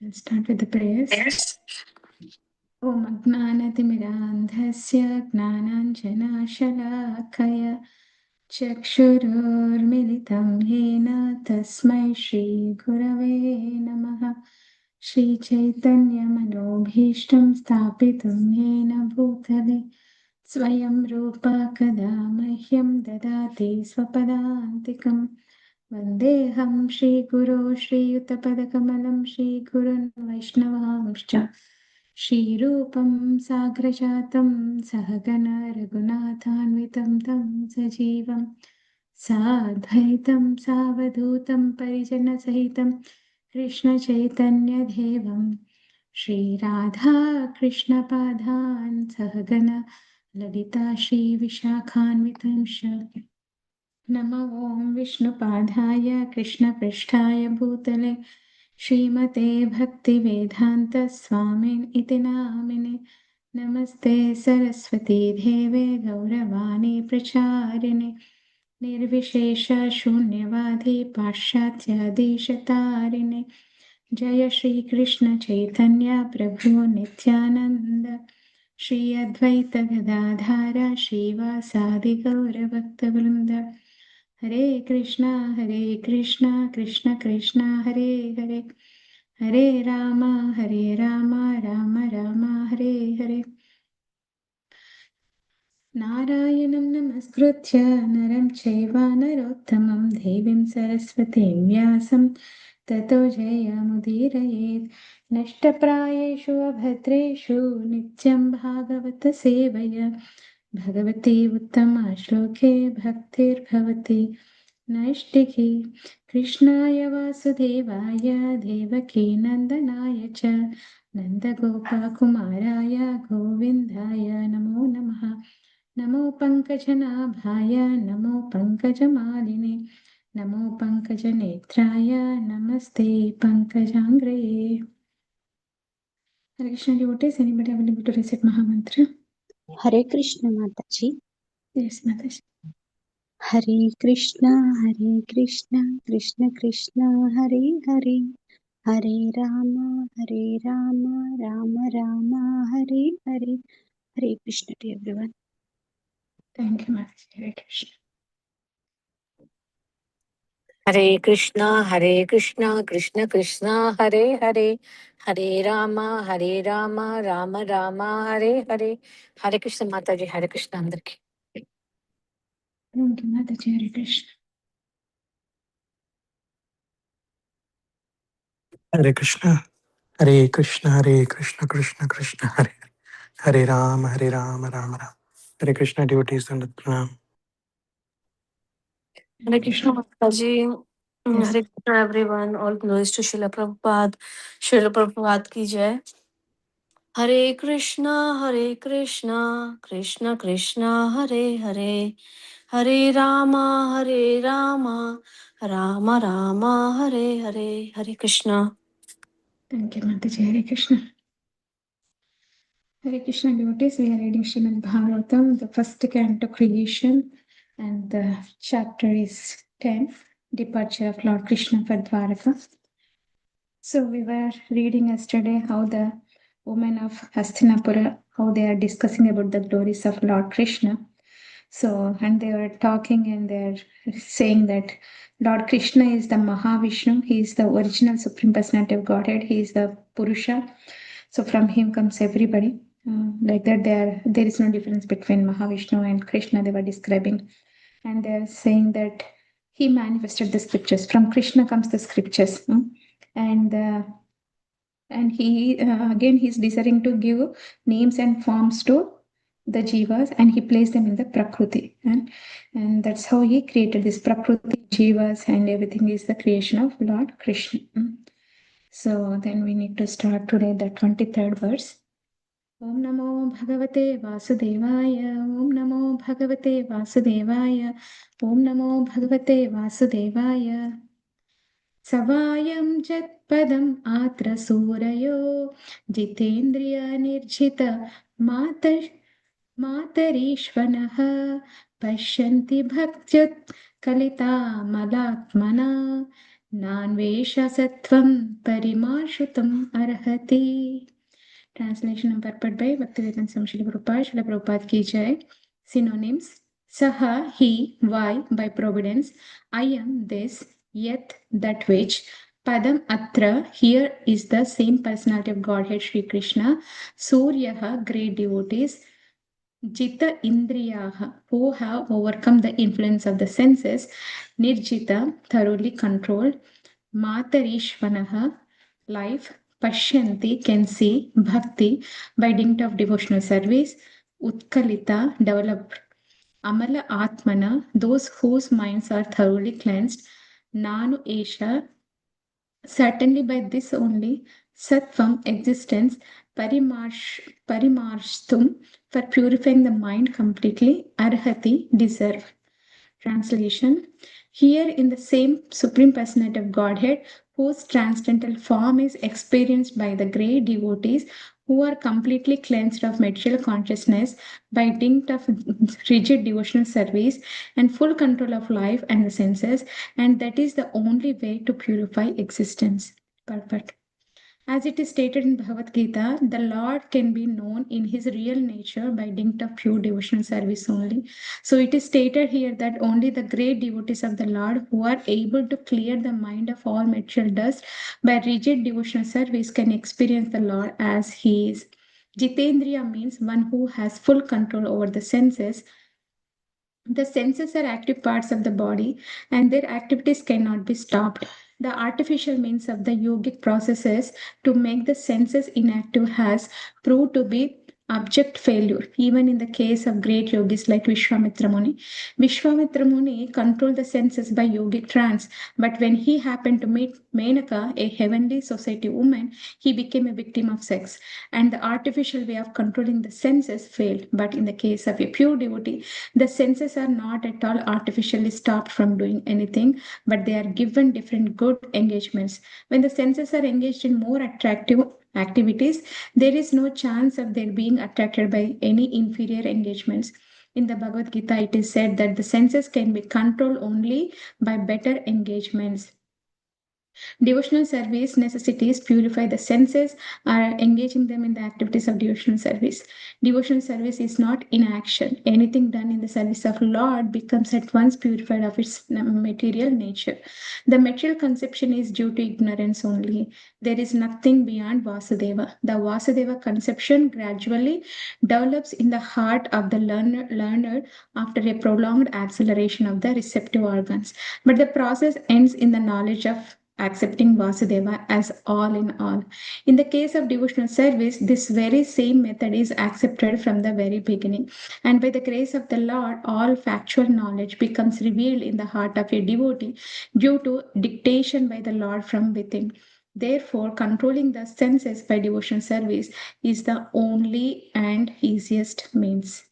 We'll start with the prayers. Yes. Om Ajnanatimidandhasya Gnananjanashalakaya Chakshururmilitam Yena Tasmai Shri Gurave Namaha Shri Chaitanya Manobhishtam Sthapitam Yena Bhutale Swayam Rupa Kada Mahyam Dadati Swapadantikam Vandeham Shri Guru Shri Yuttapadakamalam Shri Gurun Vaishnavamscha Shri Rupam Sagrajatam Sahagana Raghunathanvitam Tam Sajivam Sadhaitam Savadhutam Parijana Sahitam Krishna Chaitanya Devam Shri Radha Krishna Padhan Sahagana Lalita Shri Vishakhanvitam Shri Namo Om Vishnupadhaya Krishna Pristhaya Bhutale Śrīmate Bhaktivedanta Swamin iti namine Namaste Saraswati Deve Gauravani Pracharine Nirvishesha Shunyavadhi Paschatya Dishatarine Jaya Shri Krishna Chaitanya Prabhu Nityananda Shri Advaita Gadadhara Shri Vasadi Gaura Bhakta Vrinda Hare Krishna, Krishna Krishna, Hare Hare, Hare Rama, Rama Rama, Hare Hare. Narayanam namaskritya naram chaiva narottamam devim saraswatim vyasam tato jayamudirayet nashtaprayeshu abhadreshu nityam bhagavata sevaya bhagavati uttama shloke bhaktir bhavati नैष्टिकी कृष्णाय वासुदेवाय देवकी नन्दनाय च नन्दगोपकुमाराय गोविन्दाय नमो नमः नमो पङ्कजनाभाय नमो पङ्कजमालिने नमो पङ्कजनेत्राय नमस्ते पङ्कजाङ्ग्रये Hare Krishna devotees, anybody available to recite Mahamantra? Hare Krishna Mataji. Yes, Mataji. Hare Krishna, Krishna Krishna, Hare Hare, Hare Rama, Rama Rama, Hare Hare. Hare Krishna to everyone. Thank you, Mataji. Hare Krishna. Hare Krishna, Krishna Krishna, Hare Hare, Hare Rama, Rama Rama, Hare Hare. Hare Krishna Mataji, Hare Krishna Andarki. Thank you, Mataji. Hare Krishna. Hare Krishna, Krishna Krishna Krishna, Hare Hare Rama, Rama Rama. Hare Krishna devotees and pranam. Hare Krishna Mataji. Yes. Hare Krishna everyone. All glories to Srila Prabhupada. Srila Prabhupada ki jai. Hare Krishna, Krishna Krishna, Hare Hare, Hare Rama, Rama Rama, Hare Hare, Hare Krishna. Thank you, Mataji. Hare Krishna. Hare Krishna devotees, we are reading Śrīmad-Bhāgavatam, the first canto, creation, and the chapter is 10, departure of Lord Krishna for Dvārakā. So we were reading yesterday how the women of Hastinapura, how they are discussing about the glories of Lord Krishna. So, and they were talking and they're saying that Lord Krishna is the Mahavishnu, he is the original Supreme Personality of Godhead, he is the Purusha. So from him comes everybody. Like that, there is no difference between Mahavishnu and Krishna, they were describing. And they're saying that he manifested the scriptures. From Krishna comes the scriptures. And he, again, he's desiring to give names and forms to the jivas, and he placed them in the Prakriti. And that's how he created this Prakriti, jivas, and everything is the creation of Lord Krishna. So then we need to start today the 23rd verse. Om Namo Bhagavate Vasudevaya, Om Namo Bhagavate Vasudevaya, Om Namo Bhagavate Vasudevaya. Savayam Jatpadam Atra Surayo, Jitendriya Nirjita Matarishvanaha, Pashyanti Bhaktyut Kalita Malatmana, Nanvesha Sattvam Parimarshrutam Arhati. Translation and purport by Bhaktivedanta Swami Srila Prabhupada. Srila Prabhupada ki jai. Synonyms: Saha, he, why, by providence. I am this, yet, that which. Padam Atra, here is the same personality of Godhead Sri Krishna. Suryaha, great devotees. Jita Indriyaha, who have overcome the influence of the senses. Nirjita, thoroughly controlled. Matarishvanaha, life. Pashyanti, can see. Bhakti, by dint of devotional service. Utkalita, developed. Amala Atmana, those whose minds are thoroughly cleansed. Nanu Esha, certainly by this only. Sattvam, existence. Parimarshtum, for purifying the mind completely. Arhati, deserve. Translation: here in the same Supreme Personality of Godhead, whose transcendental form is experienced by the great devotees who are completely cleansed of material consciousness by dint of rigid devotional service and full control of life and the senses, and that is the only way to purify existence. Perfect. As it is stated in Bhagavad Gita, the Lord can be known in his real nature by dint of pure devotional service only. So it is stated here that only the great devotees of the Lord who are able to clear the mind of all material dust by rigid devotional service can experience the Lord as he is. Jitendriya means one who has full control over the senses. The senses are active parts of the body and their activities cannot be stopped. The artificial means of the yogic processes to make the senses inactive has proved to be abject failure, even in the case of great yogis like Vishwamitra Muni. Vishwamitra Muni controlled the senses by yogic trance, but when he happened to meet Menaka, a heavenly society woman, he became a victim of sex, and the artificial way of controlling the senses failed. But in the case of a pure devotee, the senses are not at all artificially stopped from doing anything, but they are given different good engagements. When the senses are engaged in more attractive activities, there is no chance of their being attracted by any inferior engagements. In the Bhagavad Gita, it is said that the senses can be controlled only by better engagements. Devotional service necessities purify the senses or engaging them in the activities of devotional service. Devotional service is not inaction. Anything done in the service of Lord becomes at once purified of its material nature. The material conception is due to ignorance only. There is nothing beyond Vasudeva. The Vasudeva conception gradually develops in the heart of the learner after a prolonged acceleration of the receptive organs. But the process ends in the knowledge of accepting Vasudeva as all in all. In the case of devotional service, this very same method is accepted from the very beginning. And by the grace of the Lord, all factual knowledge becomes revealed in the heart of a devotee due to dictation by the Lord from within. Therefore, controlling the senses by devotional service is the only and easiest means.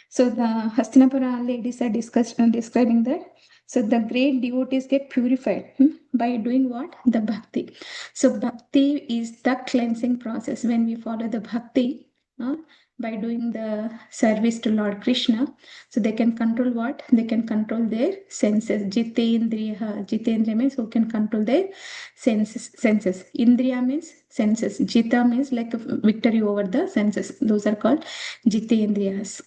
So the Hastinapura ladies are describing that. So the great devotees get purified by doing what? The bhakti. So bhakti is the cleansing process. When we follow the bhakti by doing the service to Lord Krishna, so they can control what? They can control their senses. Jitendriya. Jitendriya means who can control their senses. Indriya means senses. Jita means like a victory over the senses. Those are called Jitendriyas.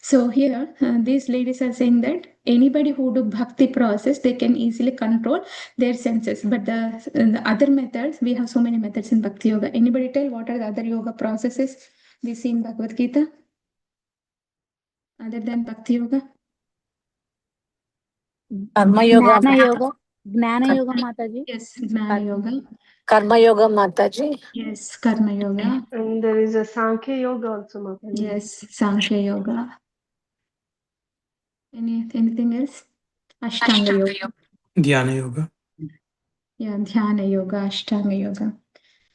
So here, these ladies are saying that anybody who do bhakti process, they can easily control their senses. But the other methods, we have so many methods in bhakti yoga. Anybody tell what are the other yoga processes we see in Bhagavad Gita? Other than bhakti yoga? Karma yoga. Gnana yoga Mataji. Yes, Jnana yoga. Karma yoga, Mataji. Yes, Karma yoga. And there is a Sankhya yoga also, Mataji. Yes, Sankhya yoga. Anything else? Ashtanga yoga. Dhyana yoga. Yeah, Dhyana yoga, Ashtanga yoga.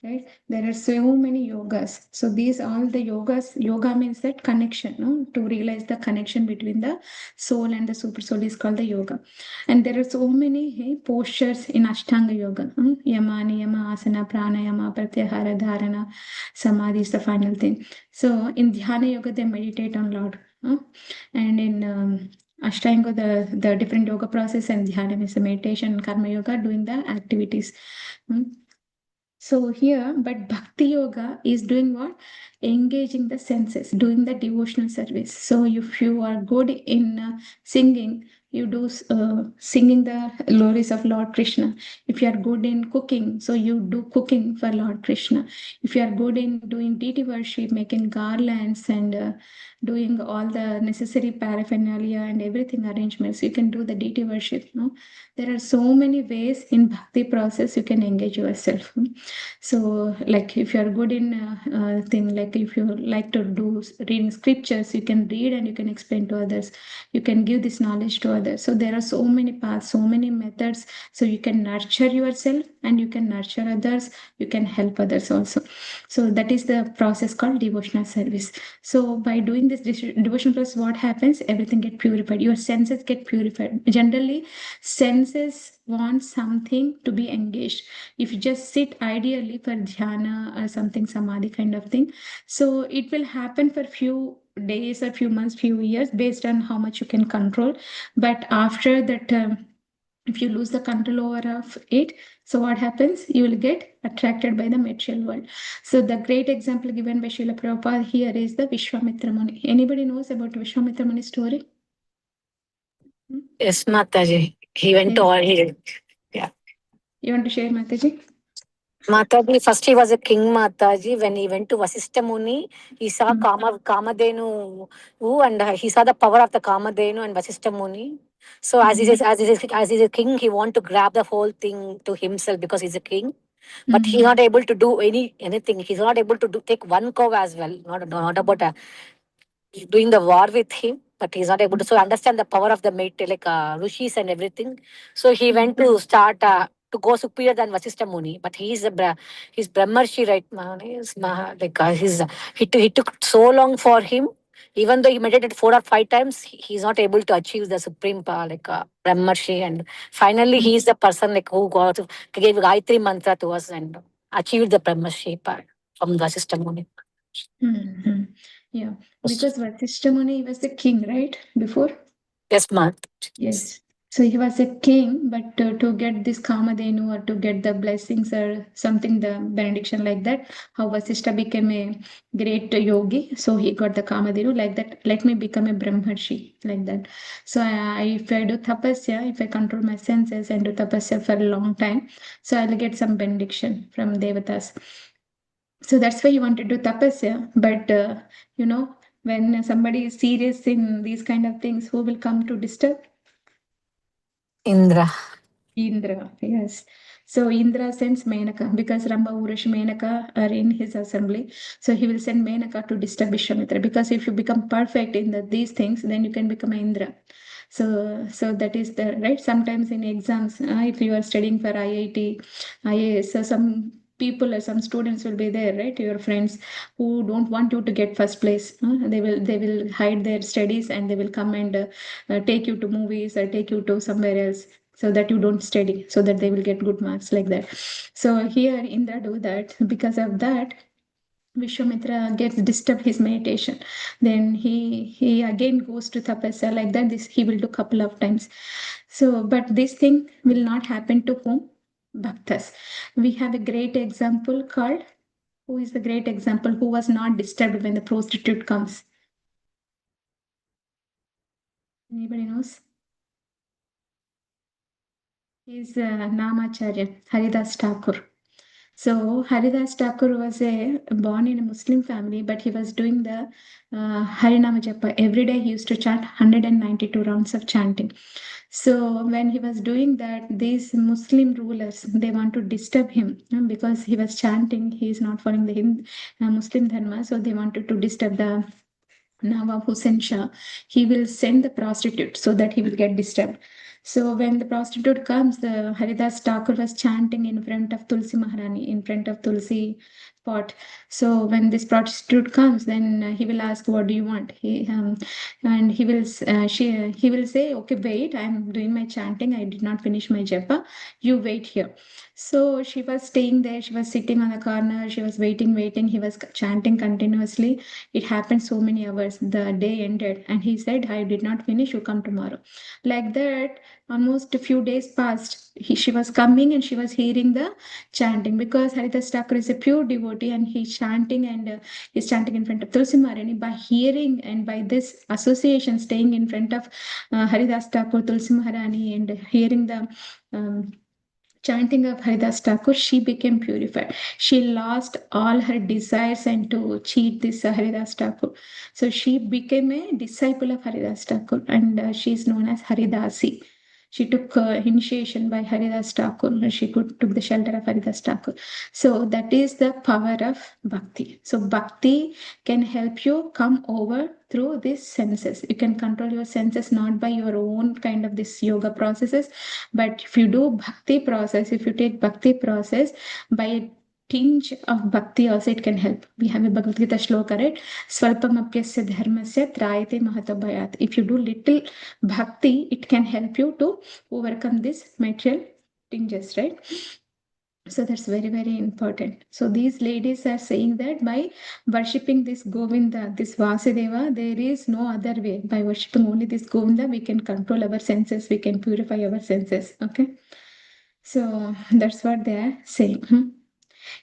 Right? There are so many yogas. So these all the yogas, yoga means that connection, no? To realize the connection between the soul and the super soul is called the yoga. And there are so many postures in Ashtanga yoga. Yama, Niyama, Asana, Pranayama, Pratyahara, Dharana, Samadhi is the final thing. So in Dhyana yoga, they meditate on Lord. And in Ashtanga, the different yoga process, and dhyana is the meditation, karma yoga, doing the activities. So here, but Bhakti Yoga is doing what? Engaging the senses, doing the devotional service. So if you are good in singing, you do singing the glories of Lord Krishna. If you are good in cooking, so you do cooking for Lord Krishna. If you are good in doing deity worship, making garlands and doing all the necessary paraphernalia and everything arrangements, you can do the deity worship. No? There are so many ways in Bhakti process you can engage yourself. So like if you are good in thing, like if you like to do reading scriptures, you can read and you can explain to others. You can give this knowledge to others. So there are so many paths, so many methods. So you can nurture yourself and you can nurture others. You can help others also. So that is the process called devotional service. So by doing this devotional process, what happens? Everything get purified. Your senses get purified. Generally, senses want something to be engaged. If you just sit ideally for dhyana or something, samadhi kind of thing, so it will happen for few days or few months, few years, based on how much you can control. But after that, if you lose the control over of it, so what happens? You will get attracted by the material world. So the great example given by Srila Prabhupada here is the Vishwamitra Muni. Anybody knows about Vishwamitra Muni story? Yes, Mataji. He went to Yes. all. Yeah. You want to share, Mataji? Mataji, first he was a king, Mataji. When he went to Vasishtha Muni, he saw Mm. Kamadhenu, and he saw the power of the Kamadhenu and Vasishtha Muni. So as he's a king, he want to grab the whole thing to himself because he's a king. But he's not able to do anything. He's not able to take one cow as well. Not about doing the war with him, but he's not able to so understand the power of the mate, like rishis and everything. So he went to start to go superior than Vasishtha Muni, but he's Brahmarshi, right? Like he took so long for him. Even though he meditated 4 or 5 times, he's not able to achieve the supreme power, like Brahmarshi. And finally, he is the person like who gave Gayatri mantra to us and achieved the Brahmarshi part from Vasishtha Muni. Mm-hmm. Yeah, because Vasishtha Muni was the king, right? Before? Yes, ma'am. Yes. So he was a king, but to get this Kamadhenu or to get the blessings or something, the benediction like that, how Vasishtha became a great yogi. So he got the Kamadhenu like that. Let me become a Brahmarshi like that. So if I do tapasya, if I control my senses and do tapasya for a long time, so I'll get some benediction from Devatas. So that's why you want to do tapasya. But when somebody is serious in these kind of things, who will come to disturb? Indra. Indra, yes. So Indra sends Menaka because Ramba, Urashi, Menaka are in his assembly. So he will send Menaka to disturb Vishwamitra, because if you become perfect in these things, then you can become Indra. So that is the right. Sometimes in exams, if you are studying for IIT, IAS, so some people or some students will be there, right? Your friends who don't want you to get first place. They will hide their studies and they will come and take you to movies or take you to somewhere else, so that you don't study, so that they will get good marks like that. So here Indra do that. Because of that, Vishwamitra gets disturbed his meditation. Then he again goes to tapasya like that. This he will do couple of times. So, but this thing will not happen to whom? Bhaktas. We have a great example called, who is the great example who was not disturbed when the prostitute comes? Anybody knows? He's Namacharya, Haridas Thakur. So Haridas Thakur was born in a Muslim family, but he was doing the Harinama Japa. Every day he used to chant 192 rounds of chanting. So when he was doing that, these Muslim rulers, they want to disturb him because he was chanting. He is not following the Muslim dharma, so they wanted to disturb the Nawab Hussain Shah. He will send the prostitute so that he will get disturbed. So when the prostitute comes, the Haridas Thakur was chanting in front of Tulsi Maharani, in front of Tulsi pot. So when this prostitute comes, then he will ask, "What do you want?" And he will say, "Okay, wait. I'm doing my chanting. I did not finish my japa. You wait here." So she was staying there. She was sitting on the corner. She was waiting. He was chanting continuously. It happened so many hours. The day ended, and he said, "I did not finish. You come tomorrow." Like that, almost a few days passed. She was coming and she was hearing the chanting, because Haridas Thakur is a pure devotee, and he's chanting in front of Tulsi Maharani. By hearing and by this association, staying in front of Haridas Thakur, Tulsi Maharani, and hearing the chanting of Haridas Thakur, she became purified. She lost all her desires and to cheat this Haridas Thakur. So she became a disciple of Haridas Thakur, and she is known as Haridasi. She took initiation by Haridas Thakur. She took the shelter of Haridas Thakur. So that is the power of bhakti. So bhakti can help you come over through these senses. You can control your senses not by your own kind of this yoga processes, but if you do bhakti process, if you take bhakti process by a tinge of bhakti also, it can help. We have a Bhagavad Gita shloka, right? Swalpamapyasya dharmasya trayate mahatabhayat. If you do little bhakti, it can help you to overcome this material tinges, right? So that's very, very important. So these ladies are saying that by worshipping this Govinda, this Vasudeva, there is no other way. By worshipping only this Govinda, we can control our senses, we can purify our senses. Okay. So that's what they are saying.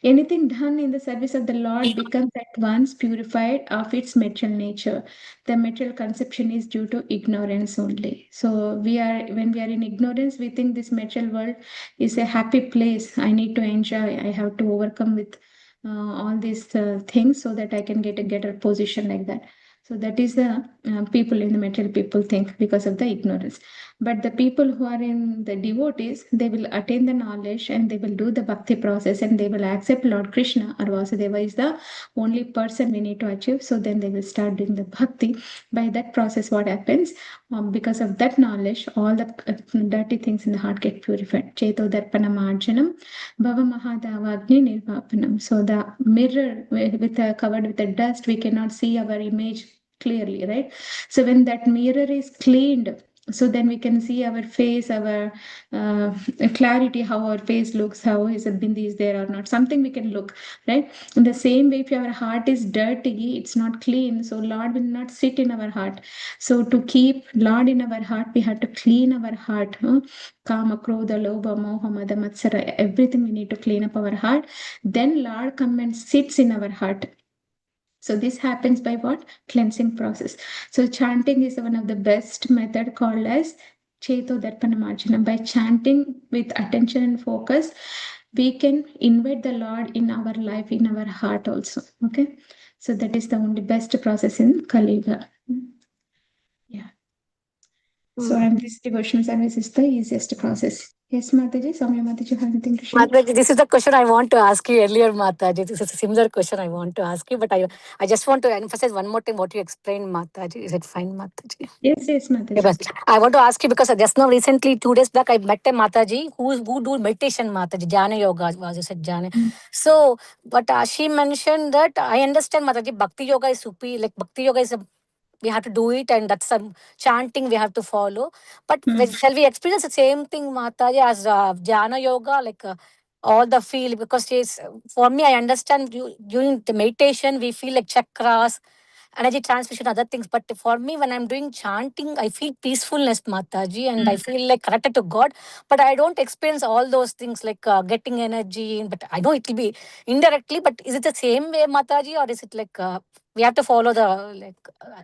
Anything done in the service of the Lord becomes at once purified of its material nature. The material conception is due to ignorance only. So when we are in ignorance, we think this material world is a happy place. I need to enjoy. I have to overcome with all these things so that I can get a position like that. So that is the people in the material people think because of the ignorance. But the people who are in the devotees, they will attain the knowledge and they will do the bhakti process and they will accept Lord Krishna or Vasudeva is the only person we need to achieve. So then they will start doing the bhakti. By that process, what happens? Because of that knowledge, all the dirty things in the heart get purified. Cheto darpanam arjanam, bhava mahadavagni nirvapanam. So the mirror covered with the dust, we cannot see our image clearly, right? So when that mirror is cleaned, so then we can see our face, our clarity, how our face looks, how is a bindi is there or not, something we can look, right? In the same way, if our heart is dirty, it's not clean, so Lord will not sit in our heart. So to keep Lord in our heart, we have to clean our heart. Kama, Krodha, Lobha, Moha, Mada, Matsara, everything we need to clean up our heart. Then Lord comes and sits in our heart. So this happens by what? Cleansing process. So chanting is one of the best method called as Cheto Darpanamarjana. By chanting with attention and focus, we can invite the Lord in our life, in our heart also. Okay. So that is the only best process in Kali Yuga. Yeah. So and this devotional service is the easiest process. Yes, Mataji, Samya Mataji, you have anything to share? Mataji, this is the question I want to ask you earlier, Mataji. This is a similar question I want to ask you, but I just want to emphasize one more time what you explained, Mataji. Is it fine, Mataji? Yes, Mataji. Yeah, but I want to ask you because just now recently, 2 days back, I met a Mataji who do meditation, Mataji, Jnana Yoga, was you said Jnana. So, but she mentioned that I understand, Mataji, Bhakti Yoga is like Bhakti Yoga is we have to do it and that's some chanting we have to follow. But shall we experience the same thing, Mataji, as Jnana Yoga, like all the feel? Because for me, I understand during the meditation, we feel like chakras, energy transmission, other things. But for me, when I'm doing chanting, I feel peacefulness, Mataji, and I feel like connected to God. But I don't experience all those things like getting energy. But I know it will be indirectly. But is it the same way, Mataji, or is it like we have to follow the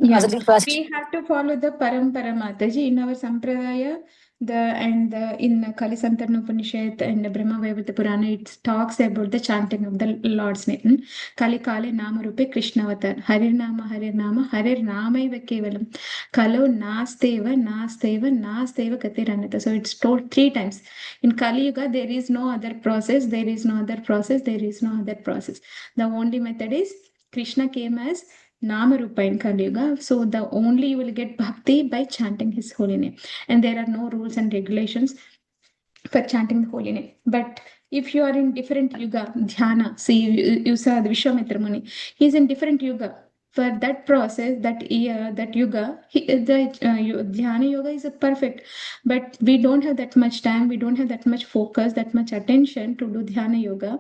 Yeah, request? we have to follow the parampara, Mataji. In our sampradaya, in Kalisantarna Upanishad and Brahma Vaivata Purana, it talks about the chanting of the Lord's name. Kali Kale Nama Rupe Krishnavatar. Harir Nama, Harir Namaiva Kevalam. Kalo Nasteva, Nasteva, Nasteva Katiranata. So it's told 3 times. In Kali Yuga, there is no other process, there is no other process, there is no other process. The only method is Krishna came as Nama Rupa in Kali Yuga. So the only you will get bhakti by chanting his holy name. And there are no rules and regulations for chanting the holy name. But If you are in different yuga, dhyana, see, you saw the Vishwamitra Muni, he's in different yuga. For that process, that year, that yuga, dhyana yoga is perfect. But we don't have that much time, we don't have that much focus, that much attention to do dhyana yoga.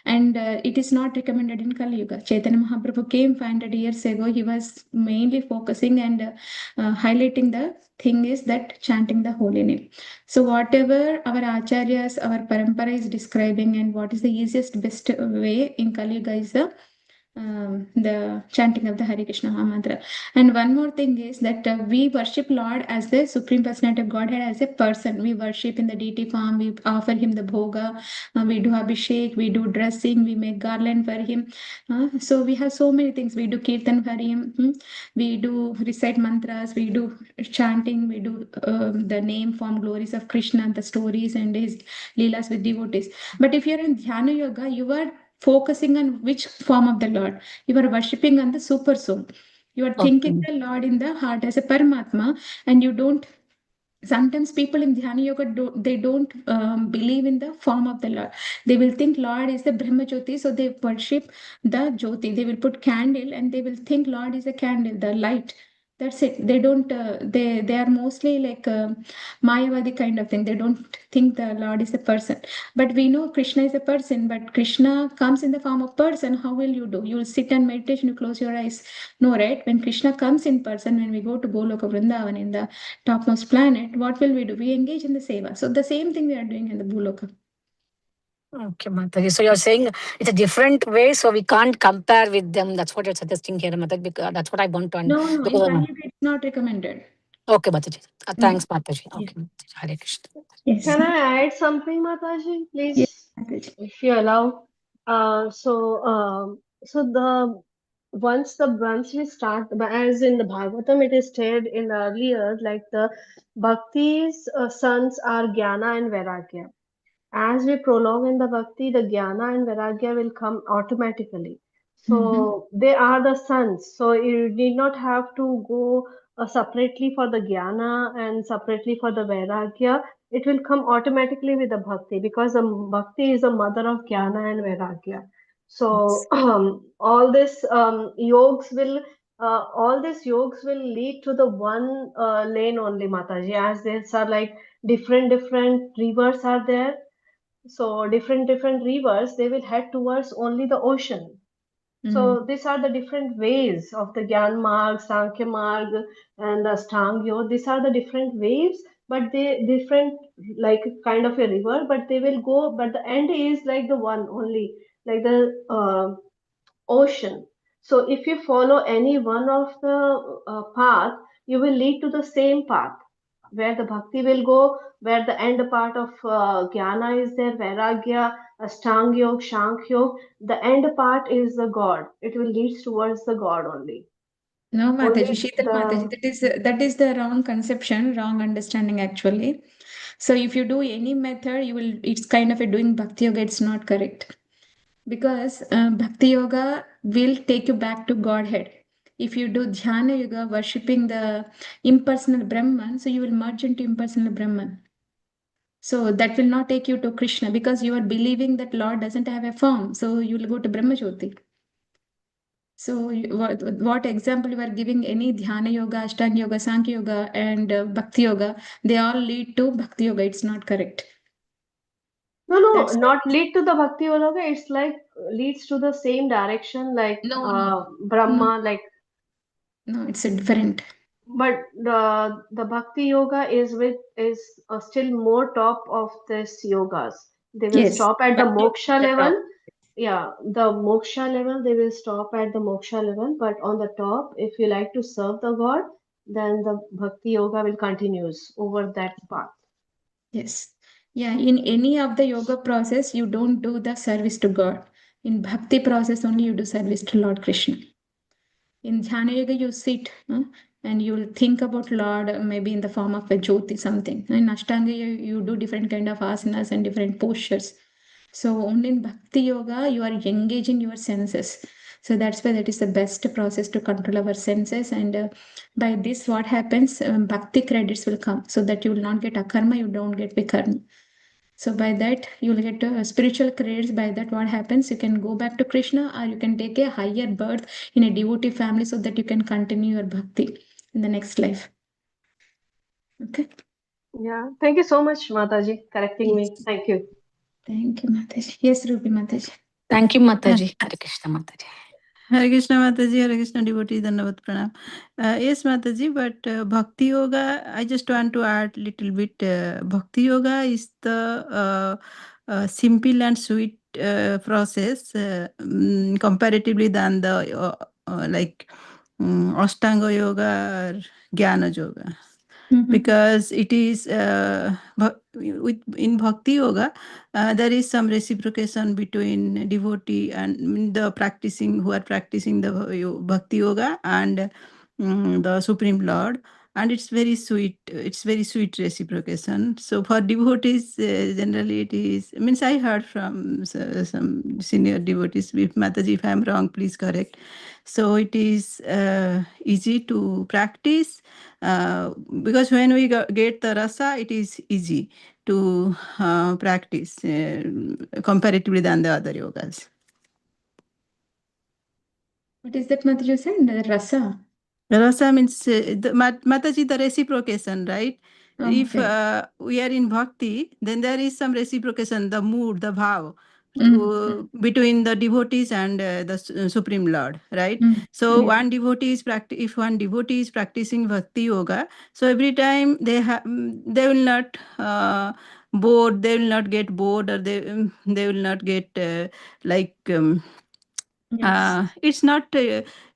And it is not recommended in Kali Yuga. Chaitanya Mahaprabhu came 500 years ago. He was mainly focusing and highlighting the thing is that chanting the holy name. So whatever our acharyas, our parampara is describing, and what is the easiest, best way in Kali Yuga is the chanting of the Hare Krishna mantra. And one more thing is that we worship Lord as the Supreme Personality of Godhead, as a person. We worship in the deity form, we offer him the bhoga, we do abhishek, we do dressing, we make garland for him. So we have so many things. We do kirtan for him, we do recite mantras, we do chanting, we do the name form glories of Krishna, the stories and his leelas with devotees. But if you're in Dhyana Yoga, you are focusing on which form of the Lord. You are worshipping on the super soul. You are thinking the Lord in the heart as a Paramatma, and you don't. Sometimes people in Dhyana Yoga don't believe in the form of the Lord. They will think Lord is the Brahma Jyoti, so they worship the Jyoti. They will put candle and they will think Lord is a candle, the light. That's it. They don't. They are mostly like Mayavadi kind of thing. They don't think the Lord is a person. But we know Krishna is a person. But Krishna comes in the form of person. How will you do? You will sit and meditation. You close your eyes. No, right? When Krishna comes in person, when we go to Goloka Vrindavan in the topmost planet, what will we do? We engage in the seva. So the same thing we are doing in the Bhuloka. Okay, Mataji. So you're saying it's a different way, so we can't compare with them. That's what you're suggesting here, Mataji. Because that's what I want to No, in because, Kali Yuga it's not recommended. okay, Mataji. Thanks, Mataji. Yeah. Okay, Mataji. Hare Krishna. Yes. Can I add something, Mataji, Yes, please, Mataji. if you allow? So the once we start, as in the Bhagavatam, it is stated in earlier, like the Bhakti's sons are Jnana and Vairagya. As we prolong in the bhakti, the jnana and vairagya will come automatically. So they are the sons. So you need not have to go separately for the jnana and separately for the vairagya. It will come automatically with the bhakti because the bhakti is the mother of jnana and vairagya. So all these yogs will lead to the one lane only, Mataji. As there are like different rivers are there, so different rivers, they will head towards only the ocean. So these are the different ways of the Gyan Marg, Sankhya Marg, and the Ashtanga Yoga. These are the different waves, but they different, like kind of a river, but they will go. But the end is like the one only, like the ocean. So if you follow any one of the path, you will lead to the same path where the bhakti will go, where the end part of jnana is there, vairagya, ashtanga yoga, shank yoga. The end part is the God. It will lead towards the God only. No, Mataji, Only Sheetal Mataji, that is the wrong conception, wrong understanding actually. So if you do any method, you will. It's kind of a doing bhakti yoga. It's not correct because bhakti yoga will take you back to Godhead. If you do dhyana yoga, worshipping the impersonal Brahman, so you will merge into impersonal Brahman. So that will not take you to Krishna because you are believing that Lord doesn't have a form. So you will go to Brahma Jyoti. So what example you are giving, any Dhyana Yoga, Ashtanga Yoga, Sankhya Yoga and Bhakti Yoga, they all lead to Bhakti Yoga. It's not correct. no, That's not lead to the bhakti yoga. It's like leads to the same direction, like no, Brahma, like. no, it's a different. But the bhakti yoga is still more top of this yogas. They will Yes, stop at the Bhakti Yoga moksha is the top. level. Yeah, the moksha level, they will stop at the moksha level. But on the top, if you like to serve the God, then the bhakti yoga will continues over that path. Yes. Yeah, in any of the yoga process, you don't do the service to God. In bhakti process only you do service to Lord Krishna. In Dhyana Yoga, you sit and you will think about Lord maybe in the form of a jyoti, something. In Ashtanga, you do different kind of asanas and different postures. So only in Bhakti Yoga, you are engaging your senses. So that's why that is the best process to control our senses. And by this, what happens? Bhakti credits will come so that you will not get akarma, you don't get vikarma. So by that, you will get spiritual credits. By that, what happens? You can go back to Krishna, or you can take a higher birth in a devotee family so that you can continue your bhakti in the next life. Okay. Yeah. Thank you so much, Mataji, correcting me. Yes. Thank you. Thank you, Mataji. Yes, Ruby Mataji. Thank you, Mataji. Hare Krishna, Mataji. Hare Krishna Mataji, Hare Krishna devotee, Dandavat Pranam. Yes, Mataji, but Bhakti Yoga, I just want to add little bit. Bhakti Yoga is the simple and sweet process comparatively than the Ashtanga Yoga or Jnana Yoga. Because it is in Bhakti Yoga, there is some reciprocation between devotee and the practicing who are practicing the Bhakti Yoga and the Supreme Lord, and it's very sweet. It's very sweet reciprocation. So for devotees, generally it is. Means I heard from some senior devotees. If Mataji, if I am wrong, please correct. So it is easy to practice because when we get the rasa, it is easy to practice comparatively than the other yogas. What is that, Mataji, you said? The rasa. Rasa means Mataji, the reciprocation, right? Oh, If okay. we are in bhakti, then there is some reciprocation, the mood, the bhav between the devotees and the Supreme Lord, right? So Yeah. one devotee is if one devotee is practicing bhakti yoga, so every time they will not bored, they will not get bored, or they will not get Yes. it's not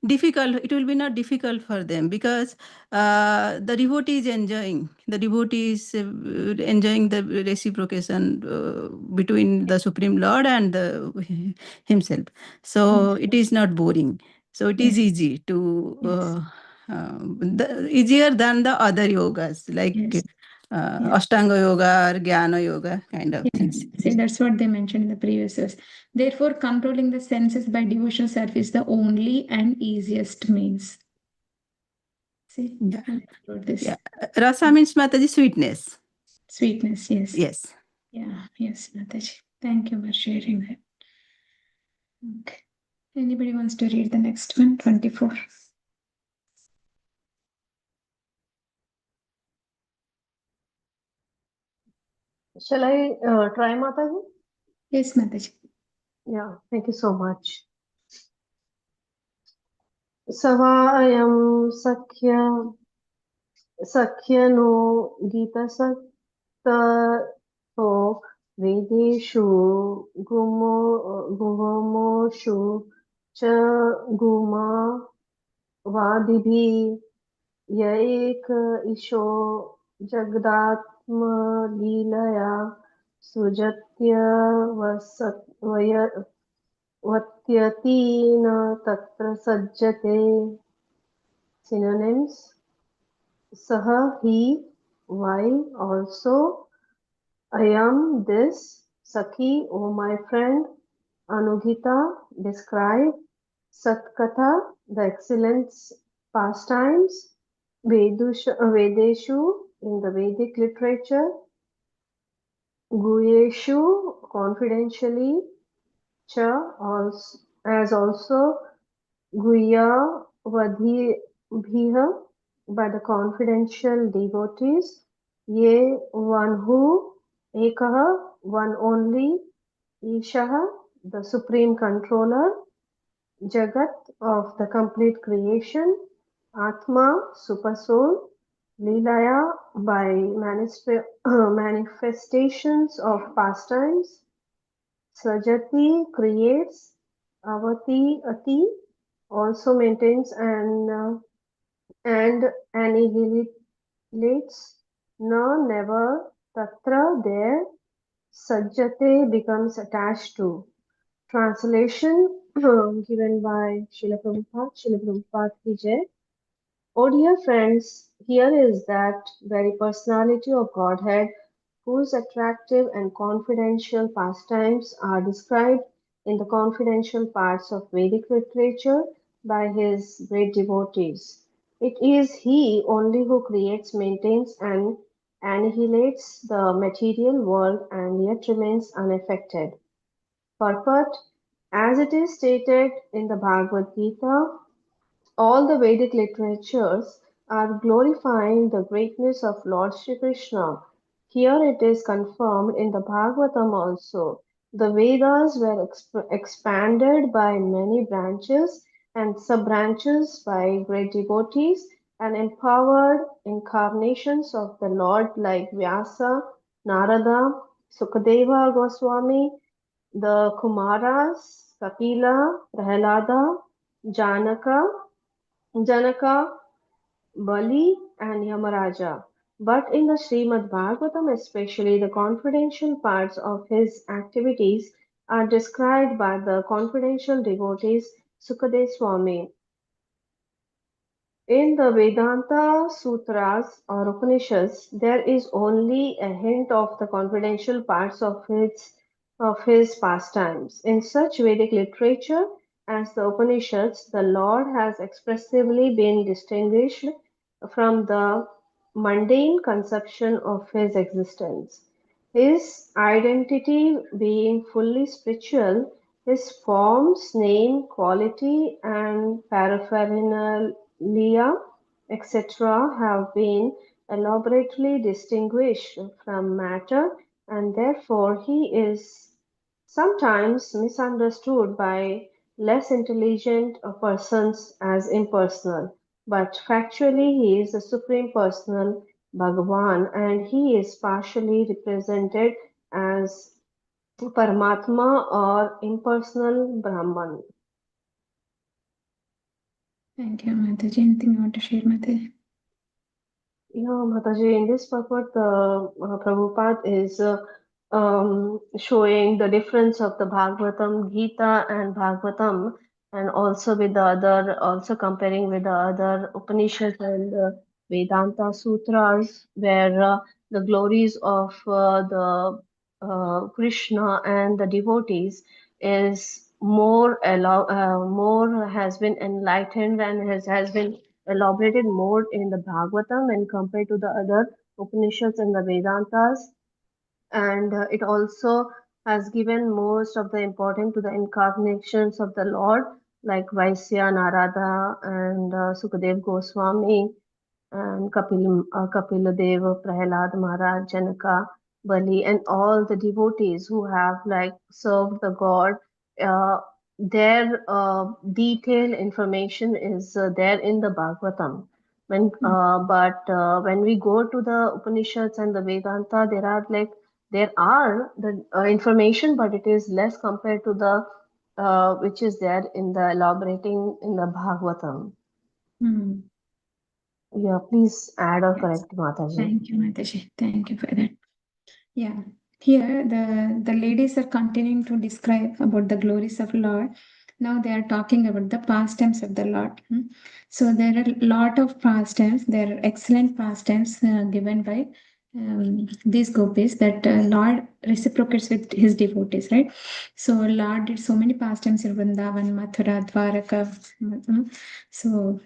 difficult. It will be not difficult for them because the devotee is enjoying. The devotee is enjoying the reciprocation between the Supreme Lord and himself. So it is not boring. So it is easy to easier than the other yogas like Ashtanga yoga or Jnana yoga kind of things. See, that's what they mentioned in the previous verse. Therefore, controlling the senses by devotional service is the only and easiest means. See, Yeah. I wrote this. Yeah. Rasa means Mataji sweetness. Sweetness, yes. Yes. Yeah, yes, Mataji. Thank you for sharing that. Okay. Anybody wants to read the next one? 24. Shall I try, Mataji? Yes, Mataji. Yeah, thank you so much. Savayam Sakya no Gita Sakta Vedeshu Gumoshu Cha Guma Vadibhi Yaek Isho Jagdatma Leelaya Sujatya Vatyati na Tatra Sajjate. Synonyms: Saha, he, why, also, Ayam, this, Sakhi, O my friend, Anugita, describe, Satkatha, the excellent pastimes, Vedeshu, in the Vedic literature, Guyeshu, confidentially, Cha, also, Guya Vadibhiha, by the confidential devotees, Ye, one who, Ekaha, one only, Ishaha, the supreme controller, Jagat, of the complete creation, Atma, supersoul, Leelaya, by manifestations of pastimes, Sajati, creates, Avati, Ati, also maintains and annihilates, no, never, tatra, there, sajjate, becomes attached to. Translation given by Srila Prabhupada Ki Jai. Oh dear friends, here is that very personality of Godhead whose attractive and confidential pastimes are described in the confidential parts of Vedic literature by his great devotees. It is he only who creates, maintains, and annihilates the material world and yet remains unaffected. Purport: as it is stated in the Bhagavad Gita, all the Vedic literatures are glorifying the greatness of Lord Shri Krishna. Here it is confirmed in the Bhagavatam also. The Vedas were expanded by many branches and sub-branches by great devotees and empowered incarnations of the Lord like Vyasa, Narada, Sukadeva Goswami, the Kumaras, Kapila, Prahlada, Janaka, Bali, and Yamaraja. But in the Śrīmad-Bhāgavatam especially, the confidential parts of his activities are described by the confidential devotees Sukadeva Swami. In the Vedanta Sutras or Upanishads, there is only a hint of the confidential parts of his pastimes. In such Vedic literature as the Upanishads, the Lord has expressively been distinguished from the mundane conception of his existence. His identity being fully spiritual, his forms, name, quality, and paraphernalia, etc., have been elaborately distinguished from matter, and therefore he is sometimes misunderstood by less intelligent persons as impersonal. But factually, he is the Supreme Personal Bhagavan, and he is partially represented as Paramatma or impersonal Brahman. Thank you, Mataji. Anything you want to share, Mataji? Yeah, Mataji, in this purport, Prabhupada is showing the difference of the Bhagavatam, Gita, and Bhagavatam, and also with the other, also comparing with the other Upanishads and Vedanta Sutras, where the glories of the Krishna and the devotees is more has been enlightened and has been elaborated more in the Bhagavatam when compared to the other Upanishads and the Vedantas. And it also has given most of the importance to the incarnations of the Lord, like Vaisya, Narada, and Sukadev Goswami, and Kapila Deva, Prahlad Maharaj, Janaka, Bali, and all the devotees who have like served the God. Their detailed information is there in the Bhagavatam. When we go to the Upanishads and the Vedanta, there are the information, but it is less compared to the which is there in the elaborating in the Bhagavatam. Hmm. Yeah, please add or Yes. correct, Mataji. Thank you, Mataji. Thank you for that. Yeah. Here, the ladies are continuing to describe about the glories of Lord. Now they are talking about the pastimes of the Lord. So there are a lot of pastimes. There are excellent pastimes given by these gopis that Lord reciprocates with his devotees, right? So Lord did so many pastimes in Vrindavan, Mathura, Dvārakā. So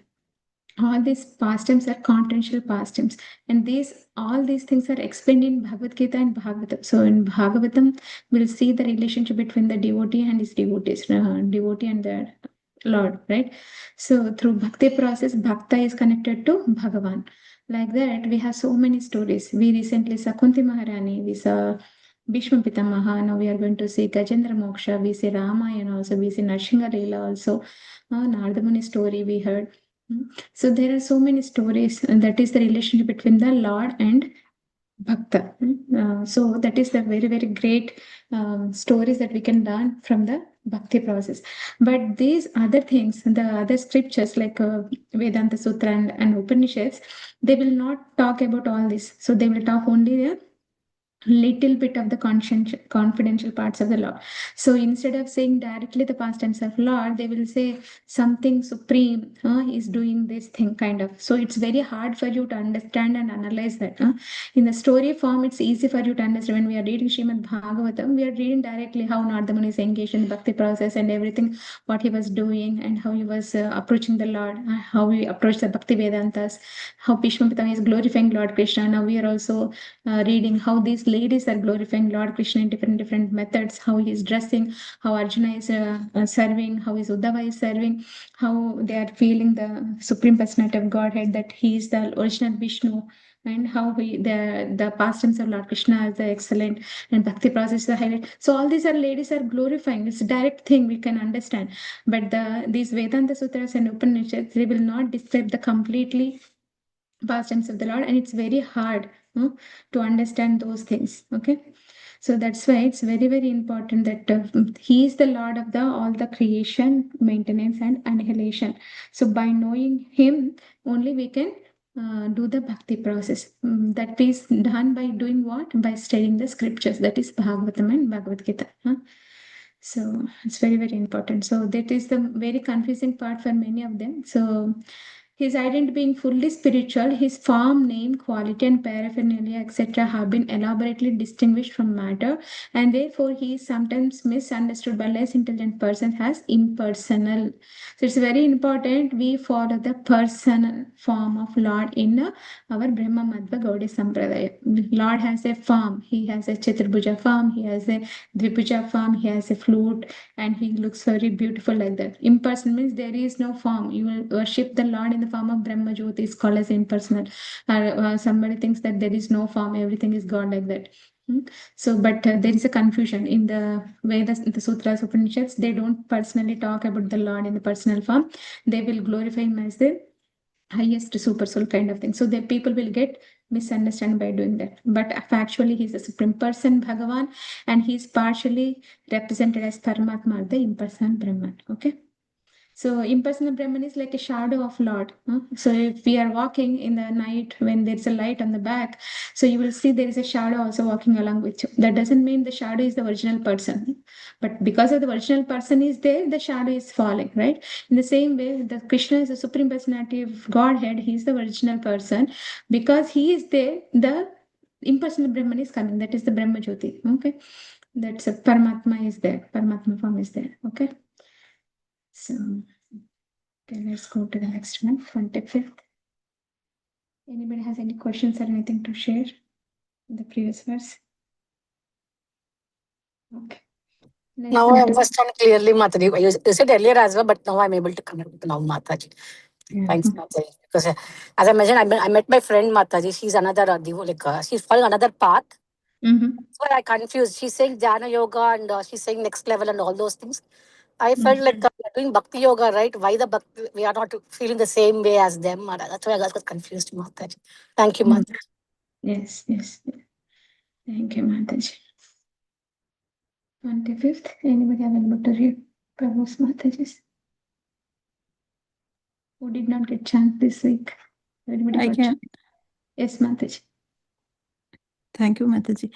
all these pastimes are continental pastimes, and all these things are explained in Bhagavad Gita and Bhagavatam. So in Bhagavatam, we'll see the relationship between the devotee and his devotees, devotee and the Lord, right? So through bhakti process, bhakta is connected to Bhagavan. Like that, we have so many stories. We recently saw Kunti Maharani, we saw Bhishma Pitamaha, now we are going to see Gajendra Moksha, we see Ramayana also, we see Narsingha Leela also, Narada Muni story we heard. So there are so many stories, and that is the relationship between the Lord and Bhakta. So that is the very, very great stories that we can learn from the Bhakti process. But these other things, the other scriptures like Vedanta Sutra and Upanishads, they will not talk about all this. So they will talk only the little bit of the confidential parts of the Lord. So instead of saying directly the past tense of Lord, they will say something supreme is doing this thing, kind of. So it's very hard for you to understand and analyze that. In the story form, it's easy for you to understand. When we are reading Śrīmad-Bhāgavatam, we are reading directly how Narada Muni is engaged in the bhakti process and everything, what he was doing and how he was approaching the Lord, how he approached the bhakti Vedantas, how Bhishma Pitama is glorifying Lord Krishna. Now we are also reading how these ladies are glorifying Lord Krishna in different methods, how he is dressing, how Arjuna is serving, how is Uddhava is serving, how they are feeling the Supreme Personality of Godhead, that he is the original Vishnu, and how the past tense of Lord Krishna is the excellent, and bhakti process is the highlight. So all these are ladies are glorifying. It's a direct thing we can understand. But these Vedanta Sutras and Upanishads, they will not describe the completely past tense of the Lord, and it's very hard to understand those things. Okay, so that's why it's very important that he is the Lord of all the creation, maintenance, and annihilation. So by knowing him, only we can do the bhakti process. That is done by doing what? By studying the scriptures. That is Bhagavatam and Bhagavad Gita. So it's very important. So that is the very confusing part for many of them. So his identity being fully spiritual, his form, name, quality, and paraphernalia, etc., have been elaborately distinguished from matter, and therefore he is sometimes misunderstood by less intelligent persons as impersonal. So it's very important we follow the personal form of Lord in our Brahma Madhva Gaudiya Sampradaya. Lord has a form. He has a Chaturbhuja form. He has a Dvibhuja form. He has a flute, and he looks very beautiful like that. Impersonal means there is no form. You will worship the Lord in the form of Brahma Jyoti, is called as impersonal. Somebody thinks that there is no form, everything is God, like that. So, but there is a confusion in the Vedas, the Sutras, Upanishads. They don't personally talk about the Lord in the personal form. They will glorify him as the highest super soul kind of thing. So the people will get misunderstood by doing that. But factually, he's the supreme person, Bhagavan, and he's partially represented as Paramatma, the impersonal Brahman. Okay. So impersonal Brahman is like a shadow of Lord. So if we are walking in the night when there's a light on the back, so you will see there is a shadow also walking along with you. That doesn't mean the shadow is the original person. But because of the original person is there, the shadow is falling, right? In the same way, the Krishna is the supreme personality of Godhead. He is the original person. Because he is there, the impersonal Brahman is coming. That is the Brahma Jyoti. Okay. That's a Paramatma is there. Paramatma form is there. Okay. So, okay, let's go to the next one, 25th. Anybody has any questions or anything to share in the previous verse? Okay. Let's Now go I to- understand clearly, Mataji. You said earlier as well, but now I'm able to connect now, Mataji. Yeah. Thanks, Mataji. Because as I mentioned, I met my friend Mataji. She's another she's following another path. Mm-hmm. So I confused. She's saying Dhyana Yoga and she's saying next level and all those things. I felt like we're doing Bhakti Yoga, right? Why the Bhakti? We are not feeling the same way as them. That's why I got confused, Mataji. Thank you, Mataji. Yes. Thank you, Mataji. 25th. Anybody available to read Prabhu's Mataji's? Who did not get chance this week? Everybody I got can. chance. Yes, Mataji. Thank you, Mataji.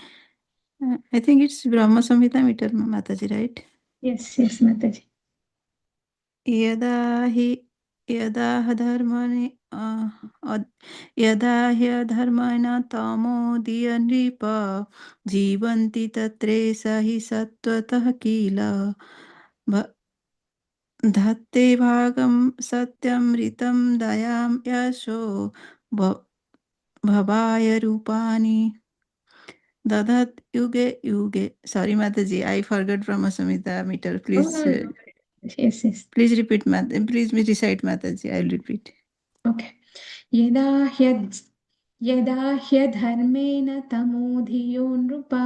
I think it's Brahma Samhita meter, Mataji, right? Yes, Mataji. यदा धर्मणि यदा ह्यधर्मेण तमोदीय नृप जीवन्ति तत्रेष हि सत्त्वतः किल धत्ते भागं सत्यमृतं दयां यशो भवाय रूपाणि ददत् युगे युगे. Sorry, Mataji, I forgot Brahma Samhita meter. Please, Yes. please repeat, please recite, Mataji. I'll repeat. Okay. यदा ह्यधर्मेण तमोधियो नृपा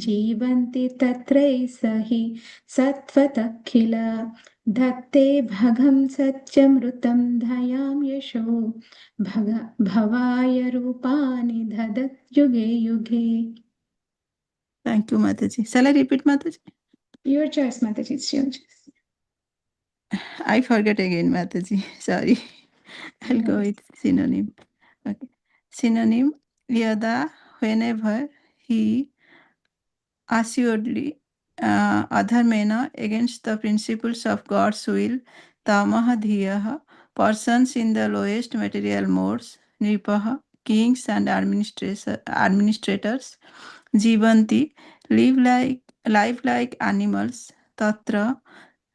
जीवन्ति तत्रैष हि सत्त्वतःखिल धत्ते भगं सत्यमृतं धयां यशो भवाय रूपाणि ददत् युगे युगे. Thank you, Mataji. Shall I repeat, Mataji? Your choice, Mataji. It's your choice. I forget again, Mataji. Sorry. I'll go with synonym. Okay. Synonym, yada, whenever, he assuredly adharmena against the principles of God's will, tamaha dhiyaha, persons in the lowest material modes, nripaha, kings and administrators, jivanti, live like animals, tatra,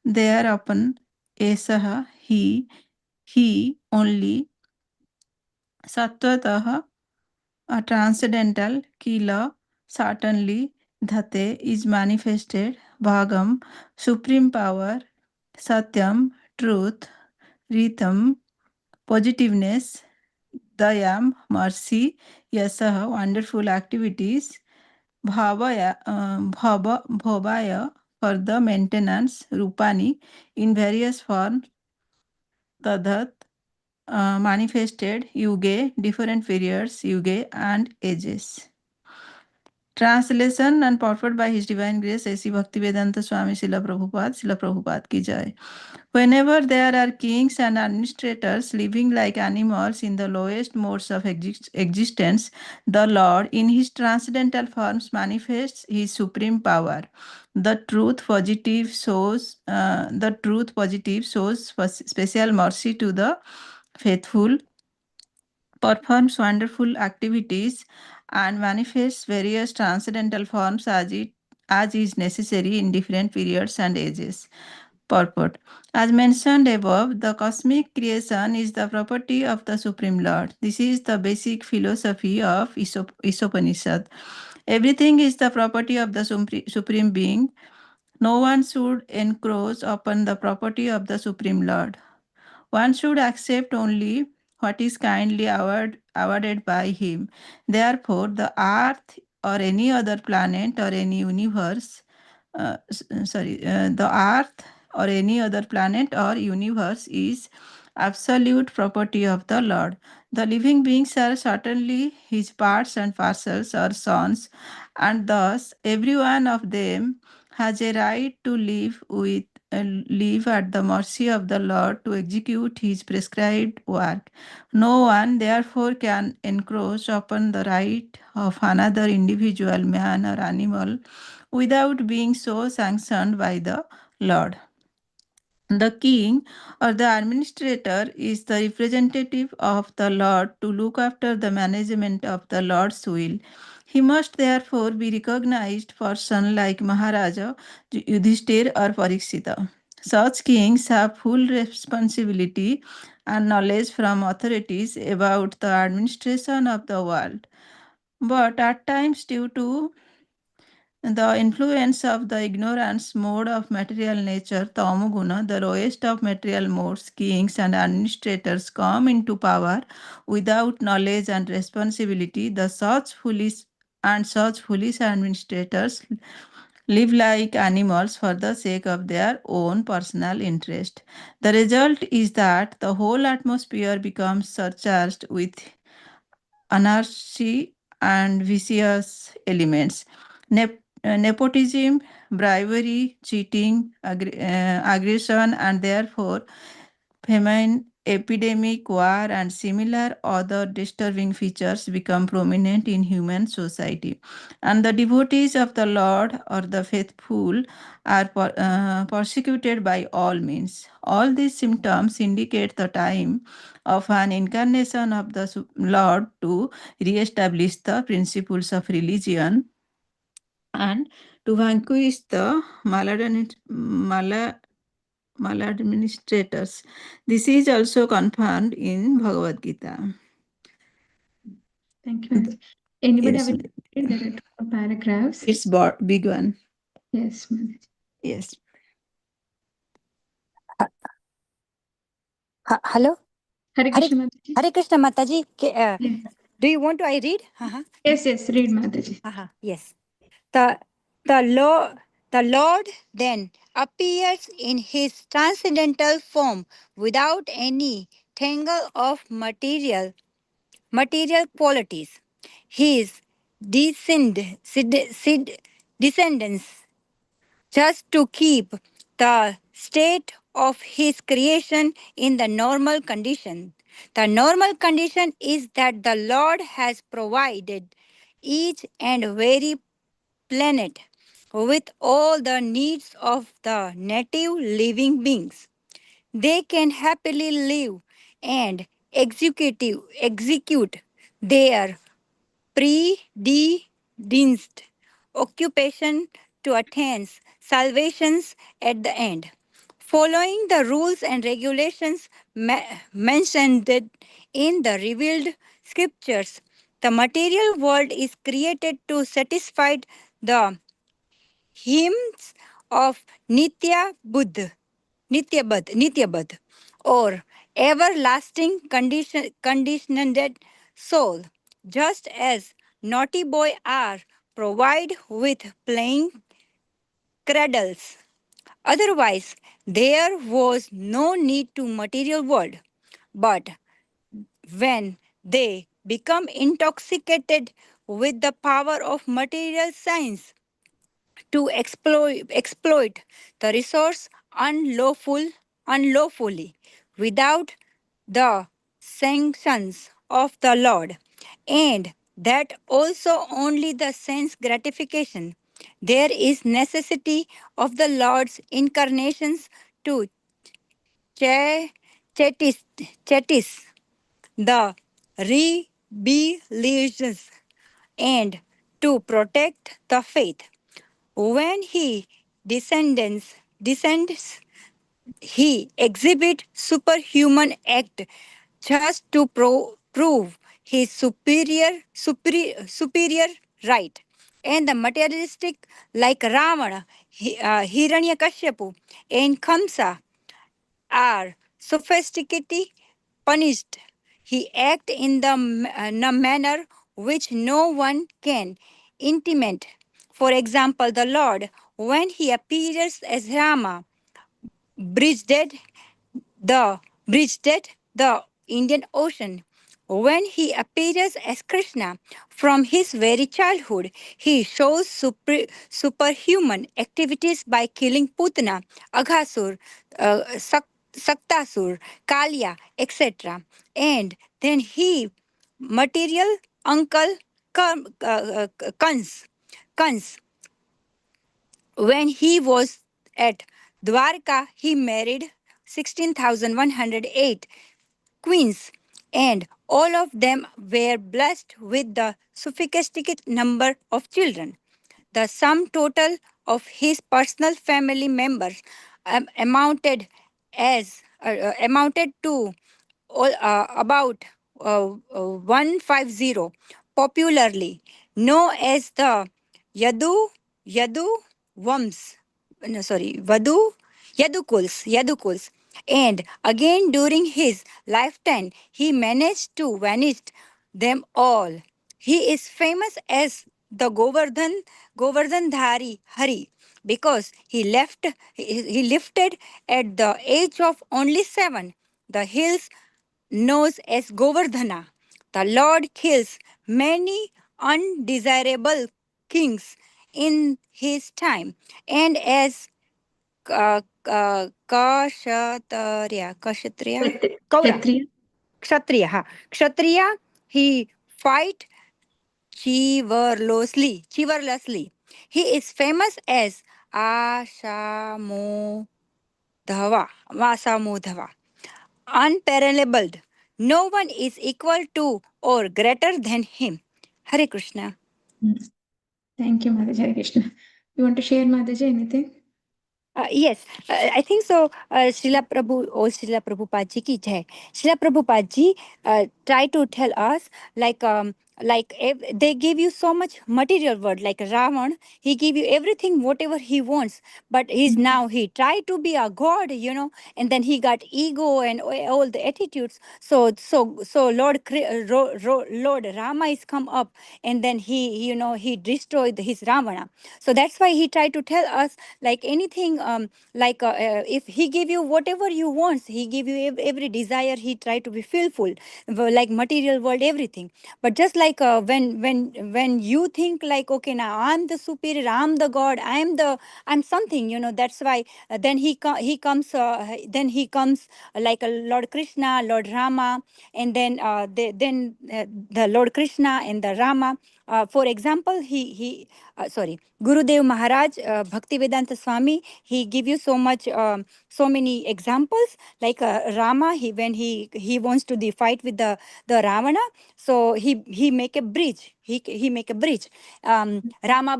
thereupon, esaha, he only, sattvataha, a transcendental, kila, certainly, dhate is manifested, bhagam, supreme power, satyam, truth, ritam, positiveness, dayam, mercy, yasaha, wonderful activities, bhavaya, for the maintenance, rupani, in various forms, tadhat, manifested, yuge, different periods, yuge, and ages. Translation and purport by His Divine Grace A.C. Bhaktivedanta Swami Srila Prabhupada ki jai. Whenever there are kings and administrators living like animals in the lowest modes of existence, the Lord, in His transcendental forms, manifests His supreme power. The truth positive shows special mercy to the faithful, performs wonderful activities, and manifests various transcendental forms as is necessary in different periods and ages. Purport. As mentioned above, the cosmic creation is the property of the Supreme Lord. This is the basic philosophy of Isopanishad. Everything is the property of the Supreme Being. No one should encroach upon the property of the Supreme Lord. One should accept only what is kindly awarded by him. Therefore, the earth or any other planet or any universe, the earth or any other planet or universe is absolute property of the Lord. The living beings are certainly his parts and parcels or sons, and thus every one of them has a right to live at the mercy of the Lord to execute his prescribed work. No one, therefore, can encroach upon the right of another individual, man or animal, without being so sanctioned by the Lord. The king or the administrator is the representative of the Lord to look after the management of the Lord's will. He must therefore be recognized person like Maharaja, Yudhishthir or Parikshita. Such kings have full responsibility and knowledge from authorities about the administration of the world. But at times, due to the influence of the ignorance mode of material nature, Tamoguna, the lowest of material modes, kings and administrators come into power without knowledge and responsibility. Such foolish administrators live like animals for the sake of their own personal interest. The result is that the whole atmosphere becomes surcharged with anarchy and vicious elements. Nepotism, bribery, cheating, aggression, and therefore famine, epidemic, war, and similar other disturbing features become prominent in human society. And the devotees of the Lord or the faithful are persecuted by all means. All these symptoms indicate the time of an incarnation of the Lord to re-establish the principles of religion and to vanquish the maladministrators. This is also confirmed in Bhagavad Gita. Thank you, Mataji. Anybody Yes, have any? There are two paragraphs. it's big one. Yes, Mataji. Yes. Hello? Hare Krishna, Mataji. Hare Krishna Mataji. Yes. Do you want to I read? Yes, read Mataji. Yes. The Lord then appears in his transcendental form without any tangle of material qualities. His descendants just to keep the state of his creation in the normal condition. The normal condition is that the Lord has provided each and every planet with all the needs of the native living beings. They can happily live and execute their predestined occupation to attain salvations at the end. Following the rules and regulations mentioned in the revealed scriptures, the material world is created to satisfy the hymns of Nityabad, or everlasting conditioned soul, just as naughty boy are provided with playing cradles. Otherwise, there was no need to material world. But when they become intoxicated with the power of material science to exploit the resource unlawfully without the sanctions of the Lord, and that also only the sense gratification. There is necessity of the Lord's incarnations to cha- chastise the rebellious and to protect the faith. When he descends, he exhibits superhuman act just to prove his superior right. And the materialistic like Ravana, Hiranyakashipu, and Kamsa are sophisticated punished. He act in the manner which no one can intimate. For example, the Lord, when he appears as Rama, bridged the Indian Ocean. When he appears as Krishna from his very childhood, he shows superhuman activities by killing Putana, Aghasur, Saktasur, Kalia, etc. And then he material uncle Kans, when he was at Dvārakā, he married 16,108 queens, and all of them were blessed with the sophisticated number of children. The sum total of his personal family members amounted to about 150, popularly known as the Yadu Yadu Vams. No, sorry, Yadukuls. And again during his lifetime, he managed to vanish them all. He is famous as the Govardhandhari Hari because he lifted at the age of only 7 the hills known as Govardhana. The Lord kills many undesirable kings in his time, and as Kaura, Kshatriya. Kshatriya, he fight chivalrously. He is famous as Vasamudhava, unparalleled. No one is equal to or greater than him. Hare Krishna. Thank you, Mataji. Hare Krishna. You want to share, Mataji, anything? Yes, I think so. Srila Prabhupada ji ki jai. Srila Prabhupada ji try to tell us like if they give you so much material word like Ravan, he give you everything whatever he wants, but he's now he tried to be a god, and then he got ego and all the attitudes. So Lord Rama is come up, and then he destroyed his Ravana. So that's why he tried to tell us like anything if he give you whatever you want, he give you every desire, he try to be fulfilled, like material world everything. But just like when you think like, okay, now I'm the superior, I'm the god, I'm something, that's why then he comes like a Lord Krishna, Lord Rama, and then the Lord Krishna and the Rama for example, sorry, Gurudev Maharaj, Bhaktivedanta Swami, he give you so much, so many examples, like Rama, when he wants to fight with the Ravana, so he make a bridge. He make a bridge. Rama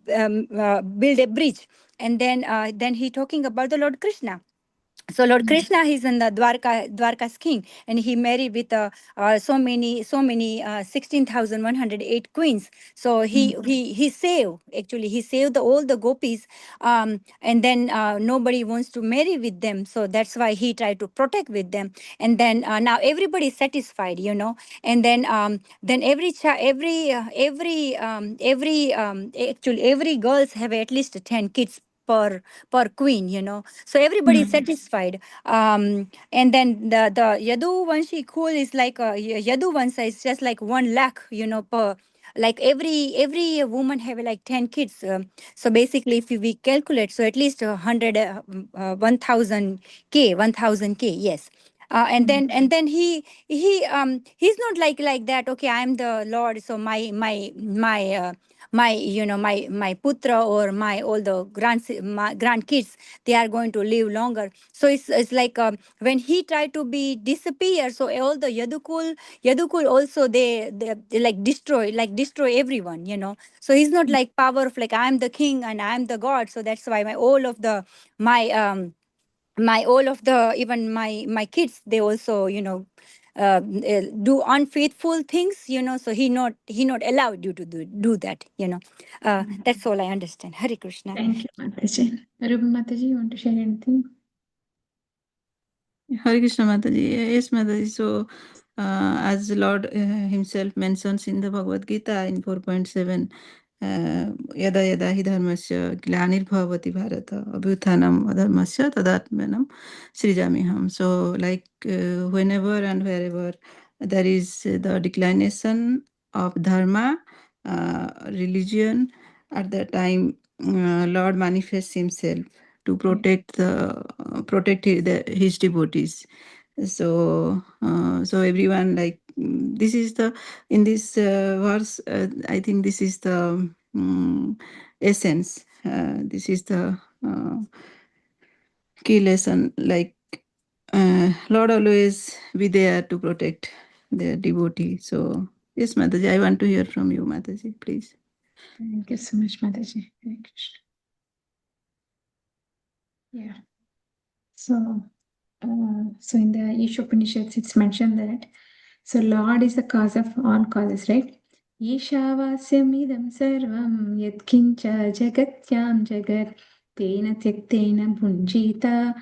build a bridge, and then he talking about the Lord Krishna. So Lord Krishna, he's in the Dvāraka's king, and he married with so many 16,108 queens. So he saved, actually he saved all the gopis, and then nobody wants to marry with them. So that's why he tried to protect with them. And then now everybody is satisfied, And then actually every girls have at least 10 kids per queen, so everybody is satisfied. And then the Yadu Vanshi Kul is like Yadu Vansa is just like 1 lakh, per, like every woman have like 10 kids. So basically, if we calculate, so at least 1,000 k, yes. And then he's not like that. Okay, I am the Lord, so my putra or my all the grandkids, they are going to live longer. So it's like when he tried to be disappear, so all the Yadukul also they like destroy everyone. So he's not like power of like I'm the king and I'm the god. So that's why my all of the even my kids, they also do unfaithful things, so he not allowed you to do that. That's all I understand. Hare Krishna. Thank you, Mataji. Rupa Mataji, you want to share anything? Hare Krishna Mataji. Yes, Mataji. So, as the Lord himself mentions in the Bhagavad Gita in 4.7, yada yada hi dharmasya glanirбhavati bharata abhyuthanam adharmasya tadatmanam srijamiham. So, like whenever and wherever there is the declination of dharma, religion, at that time Lord manifests himself to protect his devotees. So everyone, like, this is the, in this verse, I think this is the essence. This is the key lesson. Like, Lord always be there to protect their devotee. So yes, Mataji, I want to hear from you, Mataji, please. Thank you so much, Mataji. Hare Krishna. Yeah. So in the Isha Upanishads, it's mentioned that so Lord is the cause of all causes, right? Ishavasyamidam sarvam yatkincha jagatyam jagat tena tyaktena bhunjita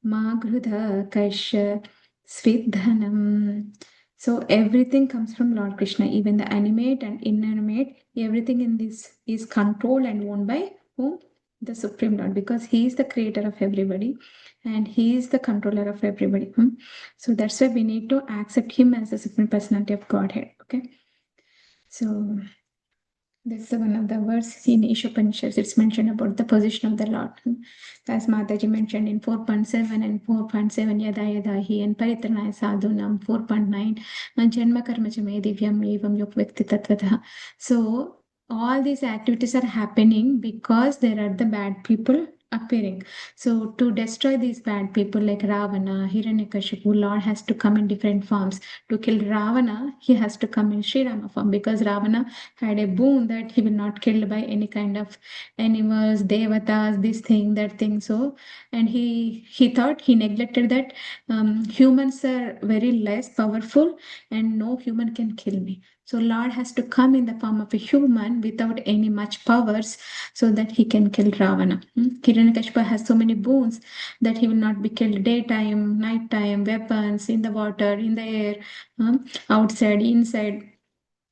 magrudha kasha svidhanam. So everything comes from Lord Krishna, even the animate and inanimate, everything in this is controlled and owned by whom? The Supreme Lord, because he is the creator of everybody and he is the controller of everybody. So that's why we need to accept him as the Supreme Personality of Godhead. Okay. So that's one of the verses in Isha Upanishads. It's mentioned about the position of the Lord. As Mataji mentioned in 4.7 and 4.7, Yada Yada Hi and Paritranaya Sadhunam 4.9, and Janma Karma Chame Divyam Evam Yog Vyakti Tatvataha. So all these activities are happening because there are the bad people appearing. So to destroy these bad people like Ravana, Hiranyakashipu, Lord has to come in different forms. To kill Ravana, he has to come in Sri Rama form, because Ravana had a boon that he will not killed by any kind of animals, devatas, this thing, that thing. So, and he thought, he neglected that humans are very less powerful and no human can kill me. So Lord has to come in the form of a human without any much powers so that he can kill Ravana. Hiranyakashipu has so many boons that he will not be killed daytime, nighttime, weapons, in the water, in the air, outside, inside,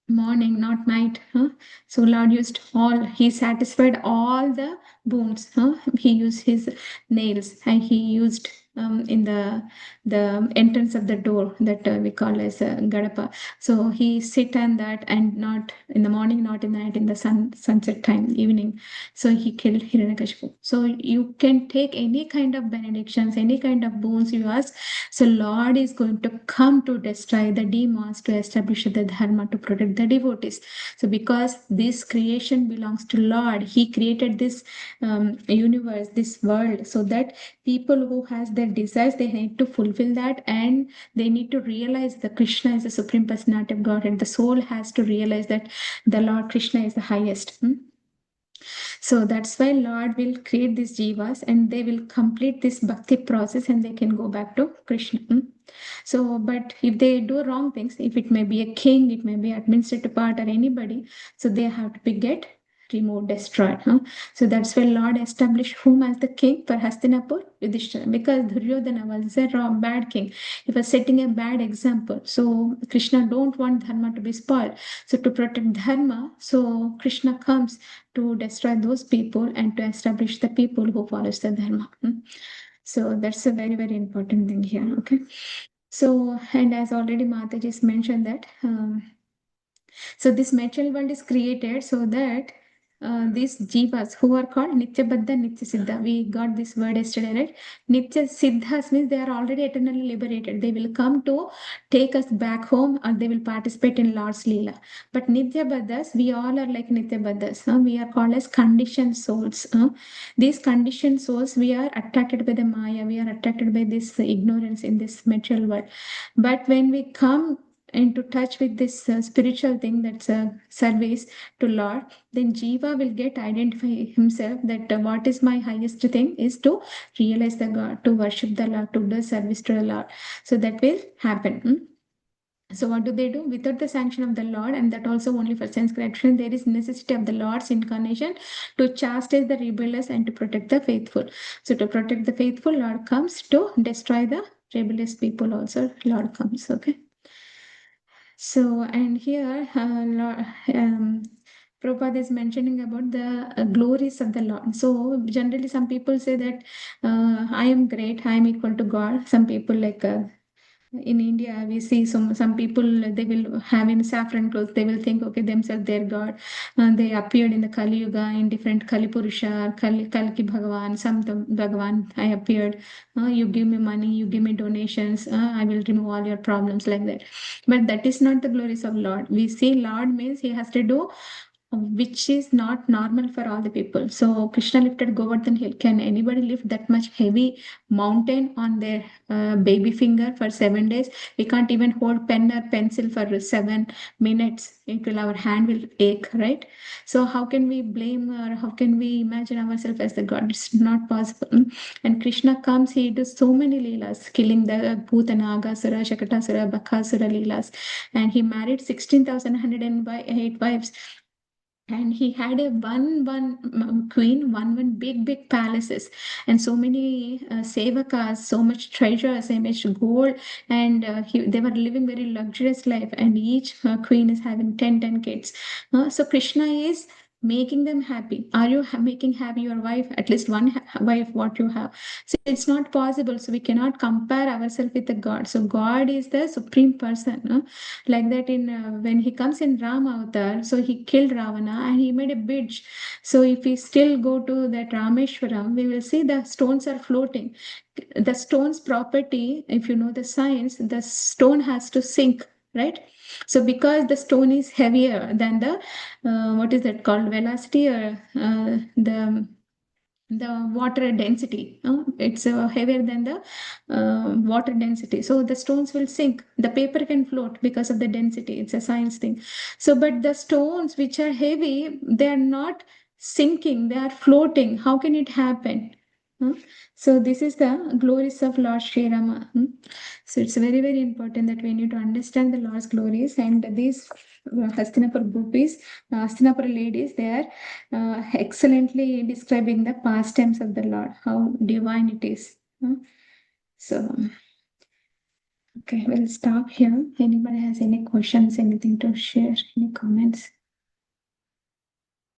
morning, not night. So Lord used all, he satisfied all the boons. He used his nails and he used in the entrance of the door that we call as Gadapa. So he sit on that, and not in the morning, not in the night, in the sunset time, evening. So he killed Hiranyakashipu. So you can take any kind of benedictions, any kind of boons you ask. So Lord is going to come to destroy the demons, to establish the dharma, to protect the devotees. So because this creation belongs to Lord, he created this universe, this world, so that people who has their desires, they need to fulfill that, and they need to realize that Krishna is the supreme personality of God, and the soul has to realize that the Lord Krishna is the highest. So that's why Lord will create these jivas, and they will complete this bhakti process, and they can go back to Krishna. So, but if they do wrong things, if it may be a king, it may be administrative part or anybody, so they have to be get removed, destroyed. So that's why Lord established whom as the king for Hastinapur? Yudhishthira, because Duryodhana was a wrong, bad king. He was setting a bad example. So Krishna don't want dharma to be spoiled. So to protect dharma, so Krishna comes to destroy those people and to establish the people who follows the dharma. So that's a very, very important thing here. Okay. So, and as already Mataji just mentioned that, so this material world is created so that these jivas who are called Nitya Baddha, Nitya Siddha. We got this word yesterday, right? Nitya Siddhas means they are already eternally liberated. They will come to take us back home, or they will participate in Lord's Leela. But Nitya Baddhas, we all are like Nitya Baddhas. We are called as conditioned souls. These conditioned souls, we are attracted by the Maya. We are attracted by this ignorance in this material world. But when we come into touch with this spiritual thing, that's a service to Lord, then Jiva will get identify himself that what is my highest thing is to realize the God, to worship the Lord, to do service to the Lord. So that will happen. So what do they do? Without the sanction of the Lord, and that also only for sense correction, there is necessity of the Lord's incarnation to chastise the rebellious and to protect the faithful. So to protect the faithful, Lord comes. To destroy the rebellious people also, Lord comes. Okay. So, and here, Prabhupada is mentioning about the glories of the Lord. So, generally, some people say that I am great, I am equal to God. Some people, like in India, we see some people, they will have in saffron clothes, they will think, okay, themselves, their God. They appeared in the Kali Yuga in different Kali Purusha, Kalki Bhagavan, some Bhagavan, I appeared. You give me money, you give me donations, I will remove all your problems, like that. But that is not the glories of Lord. We see Lord means he has to do which is not normal for all the people. So Krishna lifted Govardhan hill. Can anybody lift that much heavy mountain on their baby finger for 7 days? We can't even hold pen or pencil for 7 minutes. Our hand will ache, right? So how can we blame, or how can we imagine ourselves as the God? It's not possible. And Krishna comes, he does so many leelas, killing the Bhuta, Nagasura, Shakatasura, Bakasura leelas. And he married 16,108 wives. And he had a one queen, one big palaces, and so many sevakas, so much treasure, so much gold, and they were living very luxurious life. And each queen is having 10 kids. So Krishna is making them happy. Are you making happy your wife? At least one wife, what you have. So it's not possible. So we cannot compare ourselves with the God. So God is the supreme person. Like that, in when he comes in Rama avatar, so he killed Ravana and he made a bridge. So if we still go to that Rameshwaram, we will see the stones are floating. The stone's property, if you know the science, the stone has to sink, right? So because the stone is heavier than the what is that called, velocity, or the water density, it's heavier than the water density, so the stones will sink. The paper can float because of the density, it's a science thing. So but the stones which are heavy, they are not sinking, they are floating. How can it happen? Huh? So this is the glories of Lord Sri Rama. So it's very, very important that we need to understand the Lord's glories. And these Hastinapur gopis, Hastinapur ladies, they are excellently describing the pastimes of the Lord, how divine it is. So, okay, we'll stop here. Anybody has any questions, anything to share, any comments?